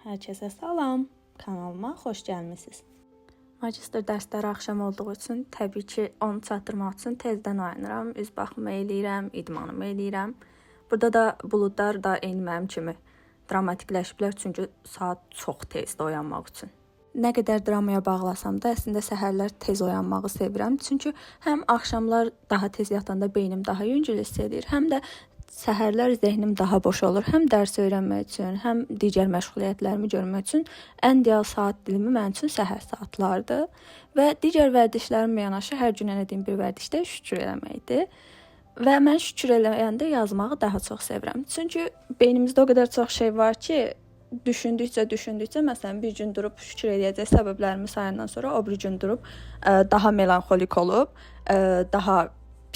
Hər kəsə salam, kanalıma xoş gəlmisiniz. Magistr dərsləri axşam olduğu üçün təbii ki, onu çatdırmaq üçün tezdən oyanıram, üz baxımı eləyirəm, idmanımı eləyirəm. Burada da buludlar da eyni mənim kimi dramatikləşiblər, çünki saat çox tezdə oyanmaq üçün. Nə qədər dramaya bağlasam da, əslində səhərlər tez oyanmağı sevirəm. Çünki həm axşamlar daha tez yatanda beynim daha yüngül hiss edir, həm də səhərlər zehnim daha boş olur. Həm dərs öyrənmək üçün, həm digər məşğuliyyətlərimi görmək üçün ən ideal saat dilimi mənim üçün səhər saatlardır. Və digər vərdişlərimlə yanaşı hər gün etdiyim bir vərdiş də şükür eləməkdir. Və mən şükür eləyəndə yazmağı daha çox sevirəm. Çünki beynimizdə o qədər çox şey var ki, düşündükcə, məsələn, bir gün durub şükür eləyəcək səbəblərimi sayandan sonra o bir gün durub daha melanxolik olub, daha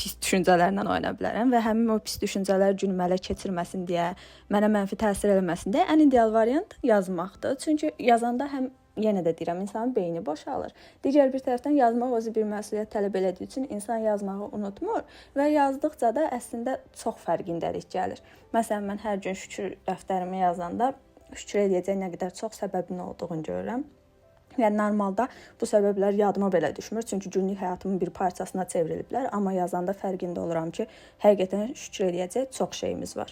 pis düşüncələrlə oyana bilərəm və həmin o pis düşüncələr günümü ələ keçirməsin deyə, mənə mənfi təsir eləməsin deyə ən ideal variant yazmaqdır. Çünki yazanda həm yenə də deyirəm, insanın beyni boşalır. Digər bir tərəfdən yazmaq özü bir məsuliyyət tələb elədiyi üçün insan yazmağı unutmur və yazdıqca da əslində çox fərqindəlik gəlir. Məsələn, mən hər gün şükür dəftərimi yazanda şükür eləyəcək nə qədər çox səbəbin olduğunu görürəm. Yəni normalda bu səbəblər yadıma belə düşmür, çünki günlük həyatımın bir parçasına çevriliblər, amma yazanda fərqində oluram ki, həqiqətən şükür eləyəcək çox şeyimiz var.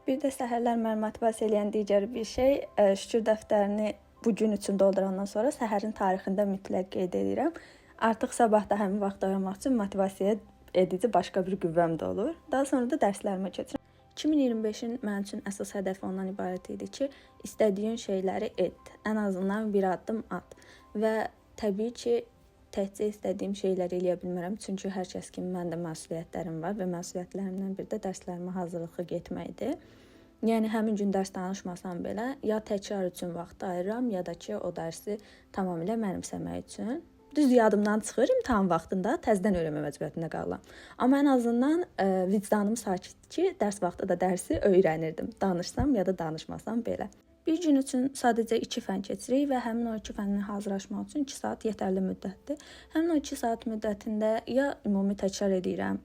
Bir də səhərlər məni motivasiya eləyən digər bir şey, şükür dəftərini bu gün üçün doldurandan sonra səhərin tarixində mütləq qeyd edirəm. Artıq sabah da həmin vaxtda oyanmaq üçün motivasiya edici başqa bir qüvvəm də olur. Daha sonra da dərslərimə keçirəm. 2025-in mənim üçün əsas hədəfi ondan ibarət idi ki, istədiyin şeyləri et. Ən azından bir addım at. Və təbii ki, təkcə istədiyim şeyləri eləyə bilmərəm. Çünki hər kəs kimi məndə məsuliyyətlərim var və məsuliyyətlərimdən biri də dərslərimə hazırlıqlı getməkdir. Yəni, həmin gün dərs danışmasam belə, ya təkrar üçün vaxt ayırıram, ya da ki, o dərsi tamamilə mənimsəmək üçün. Düz yadımdan çıxır, imtahan vaxtında təzədən öyrənmə məcburiyyətində qalıram. Amma ən azından vicdanım sakitdir ki, dərs vaxtı da dərsi öyrənirdim. Danışsam ya da danışmasam belə. Bir gün üçün sadəcə 2 fən keçirik və həmin o 2 fənlə hazırlaşmaq üçün 2 saat yetərli müddətdir. Həmin o 2 saat müddətində ya ümumi təkrar edirəm,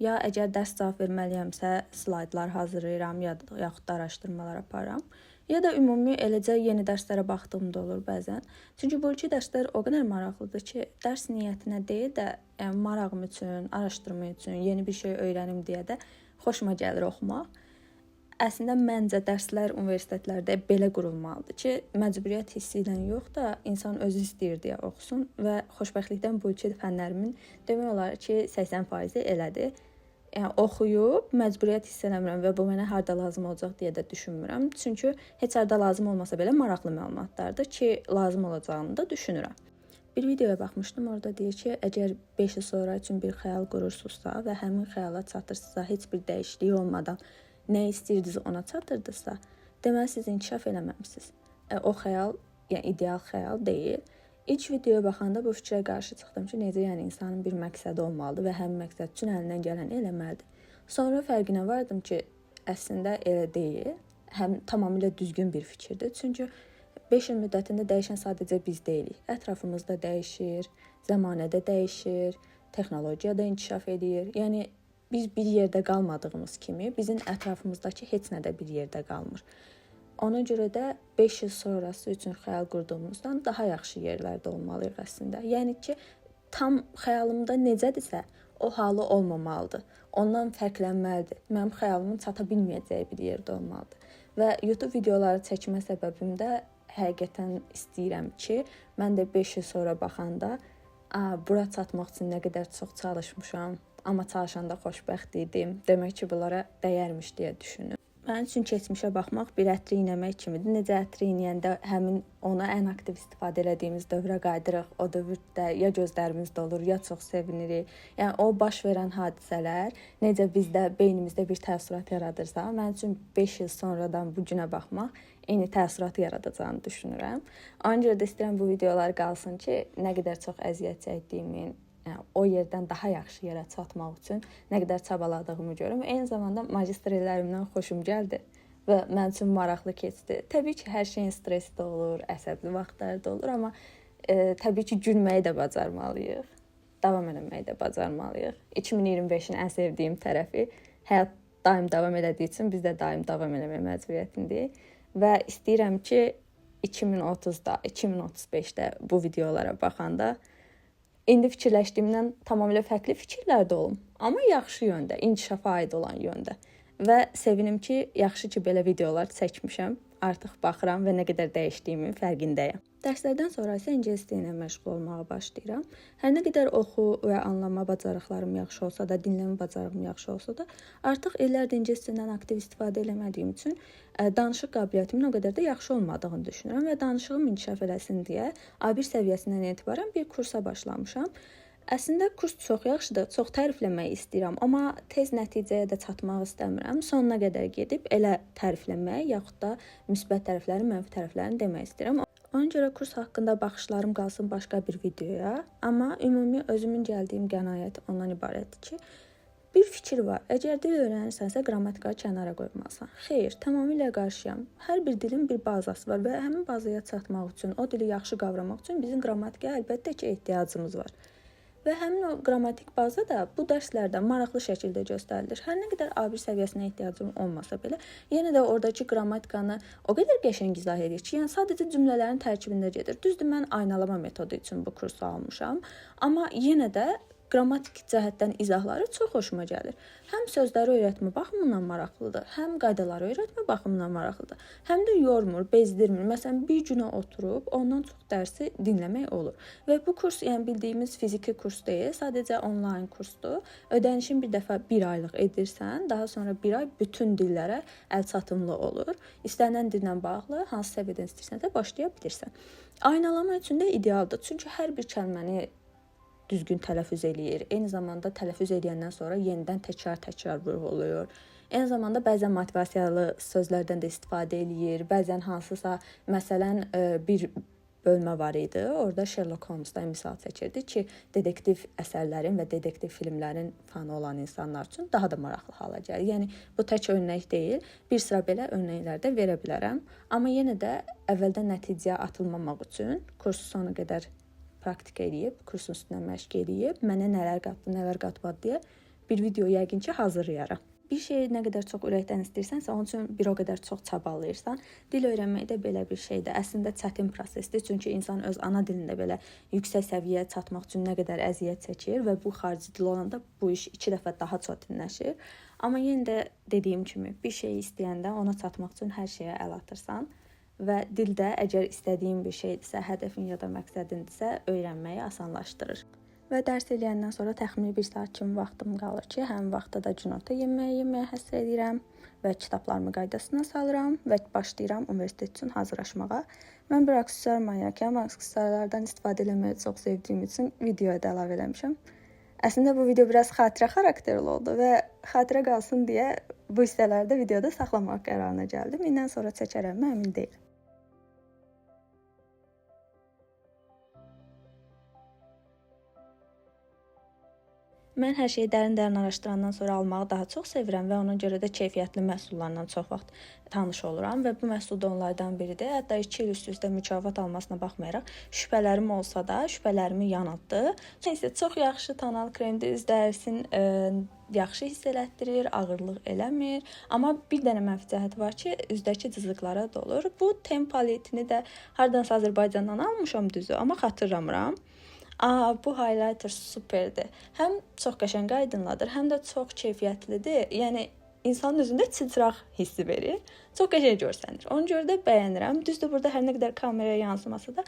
ya əgər dərs cavab verməliyəmsə slaydlar hazırlayıram, yaxud da araşdırmalar aparıram. Ya da ümumi eləcə yeni dərslərə baxdığım da olur bəzən. Çünki bu iki dərslər o qədər maraqlıdır ki, dərs niyyətinə deyil də, yəni marağım üçün, araşdırma üçün, yeni bir şey öyrənim deyə də xoşuma gəlir oxumaq. Əslində məncə dərslər universitetlərdə belə qurulmalıdır ki, məcburiyyət hissi ilə yox da insan özü istəyir deyə oxusun və xoşbəxtlikdən bu iki fənlərimin demək olar ki, 80% elədir. Yəni, oxuyub məcburiyyət hiss eləmirəm və bu mənə harda lazım olacaq deyə də düşünmürəm. Çünki heç harda lazım olmasa belə maraqlı məlumatlardır ki, lazım olacağını da düşünürəm. Bir videoya baxmışdım, orada deyir ki, əgər 5 il sonra üçün bir xəyal qurursunuzsa və həmin xəyala çatırsınızsa, heç bir dəyişiklik olmadan nə istəyirdiniz ona çatırdınızsa, deməli siz inkişaf eləməmisiniz. O xəyal, yəni ideal xəyal deyil. İlk videoya baxanda bu fikrə qarşı çıxdım ki, necə yəni insanın bir məqsədi olmalıdır və həmin məqsəd üçün əlindən gələni eləməlidir. Sonra fərqinə vardım ki, əslində elə deyil, həm tamamilə düzgün bir fikirdir. Çünki 5 il müddətində dəyişən sadəcə biz deyilik. Ətrafımızda dəyişir, zəmanədə dəyişir, texnologiya da inkişaf edir. Yəni, biz bir yerdə qalmadığımız kimi, bizim ətrafımızdakı heç nə də bir yerdə qalmır. Ona görə də 5 il sonrası üçün xəyal qurduğumuzdan daha yaxşı yerlərdə olmalıyıq əslində. Yəni ki, tam xəyalımda necədirsə, o halı olmamalıdır. Ondan fərqlənməlidir. Mənim xəyalımın çata bilməyəcəyi bir yerdə olmalıdır. Və YouTube videoları çəkmə səbəbim də həqiqətən istəyirəm ki, mən də 5 il sonra baxanda bura çatmaq üçün nə qədər çox çalışmışam, amma çalışanda xoşbəxt idim. Demək ki, bunlara dəyərmiş deyə düşünürəm. Mənim üçün keçmişə baxmaq bir ətri iynəmək kimidir. Necə ətri iynəyəndə həmin ona ən aktiv istifadə elədiyimiz dövrə qayıdırıq. O dövrdə ya gözlərimiz dolur, ya çox sevinirik. Yəni o baş verən hadisələr necə bizdə, beynimizdə bir təəssürat yaradırsa, mənim üçün 5 il sonradan bu günə baxmaq eyni təəssürat yaradacağını düşünürəm. Ona görə də istəyirəm bu videolar qalsın ki, nə qədər çox əziyyət çəkdiyimin, yəni, o yerdən daha yaxşı yerə çatmaq üçün nə qədər çabaladığımı görürüm. Eyni zamanda magistr illərimdən xoşum gəldi və mənim üçün maraqlı keçdi. Təbii ki, hər şeyin stresi də olur, əsəbli vaxtları da olur, amma təbii ki, gülməyi də bacarmalıyıq, davam eləməyi də bacarmalıyıq. 2025-in ən sevdiyim tərəfi, həyat daim davam elədiyi üçün biz də daim davam eləməyə məcburiyyətindəyik və istəyirəm ki, 2030-da, 2035-də bu videolara baxanda indi fikirləşdiyimdən tamamilə fərqli fikirlər də olum. Amma yaxşı yöndə, inkişafa aid olan yöndə. Və sevinim ki, yaxşı ki, belə videolar çəkmişəm. Artıq baxıram və nə qədər dəyişdiyimin fərqindəyəm. Dərslərdən sonra isə ingilis dili ilə məşğul olmağa başlayıram. Hər nə qədər oxu və anlama bacarıqlarım yaxşı olsa da, dinləmə bacarığım yaxşı olsa da, artıq illərdir ingilis dilindən aktiv istifadə etmədiyim üçün danışıq qabiliyyətimin o qədər də yaxşı olmadığını düşünürəm və danışığım inkişaf eləsin deyə A1 səviyyəsindən etibarən bir kursa başlamışam. Əslində kurs çox yaxşıdır, çox tərifləmək istəyirəm, amma tez nəticəyə də çatmaq istəmirəm. Sonuna qədər gedib elə tərifləmək, yaxud da müsbət tərəflərini, mənfi tərəflərini demək istəyirəm. Ona görə kurs haqqında baxışlarım qalsın başqa bir videoya, amma ümumi özümün gəldiyim qənaət ondan ibarətdir ki, bir fikir var. Əgər dil öyrənirsənsə, qrammatikalı kənara qoymalısan. Xeyr, tamamilə qarşıyam. Hər bir dilin bir bazası var və həmin bazaya çatmaq üçün, o dili yaxşı qavramaq üçün bizim qrammatikaya əlbəttə ki, ehtiyacımız var. Və həmin o qrammatik baza da bu dərslərdə maraqlı şəkildə göstərilir. Hər nə qədər A1 səviyyəsinə ehtiyacım olmasa belə, yenə də oradakı qrammatikanı o qədər qəşəng izah edir ki, yəni sadəcə cümlələrin tərkibində gedir. Düzdür, mən aynalama metodu üçün bu kursu almışam, amma yenə də qrammatik cəhətdən izahları çox xoşuma gəlir. Həm sözləri öyrətmə baxımından maraqlıdır, həm qaydaları öyrətmə baxımından maraqlıdır. Həm də yormur, bezdirmir. Məsələn, bir günə oturub ondan çox dərsi dinləmək olur. Və bu kurs, yəni bildiyimiz fiziki kurs deyil, sadəcə onlayn kursdur. Ödənişin bir dəfə 1 aylıq edirsən, daha sonra 1 ay bütün dillərə əlçatımlı olur. İstənilən dillə bağlı hansı səviyyədən istəyirsənsə başlaya bilirsən. Aynalama üçün də idealdır. Çünki hər bir kəlməni düzgün tələffüz eləyir. Eyni zamanda tələffüz edəndən sonra yenidən təkrar vurğulayır. Eyni zamanda bəzən motivasiyalı sözlərdən də istifadə eləyir. Bəzən hansısa, məsələn, bir bölmə var idi. Orada Sherlock Holmes'dan misal çəkirdi ki, detektiv əsərlərin və detektiv filmlərin fanı olan insanlar üçün daha da maraqlı hala gəlir. Yəni, bu tək örnək deyil. Bir sıra belə örnəklər də verə bilərəm. Amma yenə də əvvəldən nəticəyə atılmamaq üçün kursu sona qədər praktika eləyib, kursun üstünə məşq eləyib, mənə nələr qatmadı deyə bir video yəqin ki, hazırlayaram. Bir şeyi nə qədər çox ürəkdən istəyirsənsə, onun üçün bir o qədər çox çabalayırsan. Dil öyrənmək də belə bir şeydir. Əslində çətin prosesdir, çünki insan öz ana dilində belə yüksək səviyyəyə çatmaq üçün nə qədər əziyyət çəkir və bu xarici dil olanda bu iş 2 dəfə daha çətinləşir. Amma yenə də dediyim kimi, bir şeyi istəyəndə ona çatmaq üçün hər şeyə əl atırsan. Və dildə əgər istədiyin bir şeydirsə, hədəfin ya da məqsədindirsə, öyrənməyi asanlaşdırır. Və dərs eləyəndən sonra təxmini 1 saat kimi vaxtım qalır ki, həmin vaxtda da günorta yeməyə həsr edirəm və kitablarımı qaydasına salıram və başlayıram universitet üçün hazırlaşmağa. Mən bir aksesuar manyakam, aksesuarlardan istifadə etməyi çox sevdiyim üçün videoya da əlavə eləmişəm. Əslində bu video biraz xatirə xarakterli oldu və xatirə qalsın deyə bu hissələri də videoda saxlamaq qərarına gəldim. İndən sonra çəkərəmmi, əmin deyiləm. Mən hər şeyi dərin araşdırandan sonra almağı daha çox sevirəm və ona görə də keyfiyyətli məhsullarla çox vaxt tanış oluram və bu məhsul da onlardan biridir. Hətta 2 il üst-üstə mükafat almasına baxmayaraq şübhələrim olsa da, şübhələrimi yanıltdı. Nəysə, çox yaxşı tonal kremdir, üz dərisini yaxşı hiss elətdirir, ağırlıq eləmir. Amma bir dənə mənfi cəhəti var ki, üzdəki cızıqlara dolur. Bu ten paletini də hardansa Azərbaycandan almışam düzü, amma xatırlamıram. Bu highlighter superdir. Həm çox qəşəng aydınladır, həm də çox keyfiyyətlidir. Yəni, insanın üzündə çılçıraq hissi verir. Çox qəşəng görsənir. Ona görə də bəyənirəm. Düzdür, burada hər nə qədər kameraya yansımasa da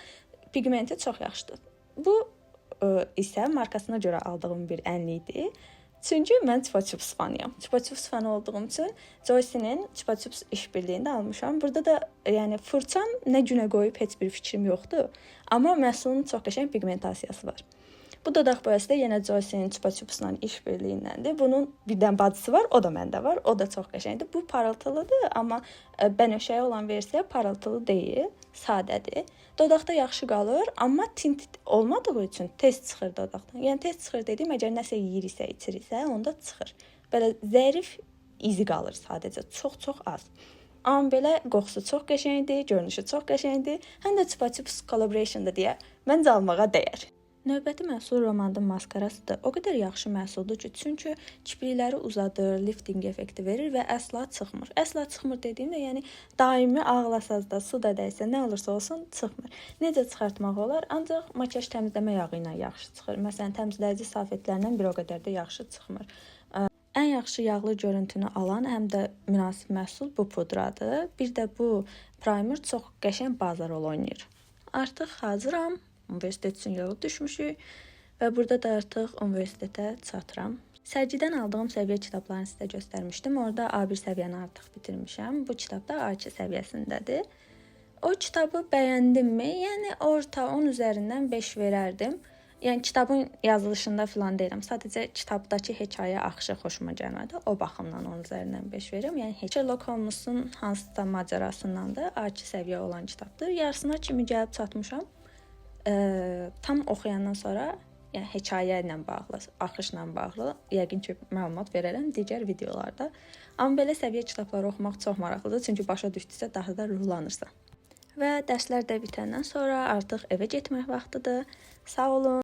pigmenti çox yaxşıdır. Bu isə markasına görə aldığım bir ənlikdir. Çünki mən Chupa Chups fanıyam. Chupa Chups fanı olduğum üçün Joyce'nin Chupa Chups işbirliyində almışam. Burada da yəni fırçam nə günə qoyub heç bir fikrim yoxdur. Amma məhsulun çox qəşəng pigmentasiyası var. Bu dodaq boyası da yenə Joyce'nin Chupa Chups'la işbirliyindəndir. Bunun birdən bacısı var, o da məndə var. O da çox qəşəngdir. Bu parıltılıdır, amma bənövşəyi olan versiya parıltılı deyil, sadədir. Dodaqda yaxşı qalır, amma tint olmadığı üçün tez çıxır dodaqdan. Yəni tez çıxır dediyim, əgər nəsə yeyirsə, içirsə, onda çıxır. Belə zərif izi qalır sadəcə, çox az. Amma belə qoxusu çox qəşəngdir, görünüşü çox qəşəngdir. Həm də Chupa Chups collaboration-da deyə məncə almağa dəyər. Növbəti məhsul Romandın maskarasıdır. O qədər yaxşı məhsuldur ki, çünki kiprikləri uzadır, lifting effekti verir və əsla çıxmır. Əsla çıxmır dediyimdə, yəni daimi ağlasanız da, su da dəysə, nə olursa olsun çıxmır. Necə çıxartmaq olar? Ancaq makiyaj təmizləmə yağı ilə yaxşı çıxır. Məsələn, təmizləyici salfetlərlə bir o qədər də yaxşı çıxmır. Ən yaxşı yağlı görüntünü alan, həm də münasib məhsul bu pudradır. Bir də bu primer çox qəşəng baza rol oynayır. Artıq hazıram. Universitet üçün yola düşmüşük və burada da artıq universitetə çatıram. Sərgidən aldığım səviyyə kitablarını sizə göstərmişdim. Orada A1 səviyyəni artıq bitirmişəm. Bu kitab da A2 səviyyəsindədir. O kitabı bəyəndimmi? Yəni orta 10 üzərindən 5 verərdim. Yəni kitabın yazılışında filan deyirəm. Sadəcə kitabdakı hekayə axışı xoşuma gəlmədi. O baxımdan 10 üzərindən 5 verirəm. Yəni Sherlock Holmes'un hansısa macərasından da A2 səviyyə olan kitabdır. Yarısına kimi gəlib çatmışam. Tam oxuyandan sonra, yəni hekayə ilə bağlı, axışla bağlı yəqin ki, məlumat verərəm digər videolarda. Amma belə səviyyə kitabları oxumaq çox maraqlıdır, çünki başa düşdükcə daha da ruhlanırsan. Və dərslər də bitəndən sonra artıq evə getmək vaxtıdır. Sağ olun.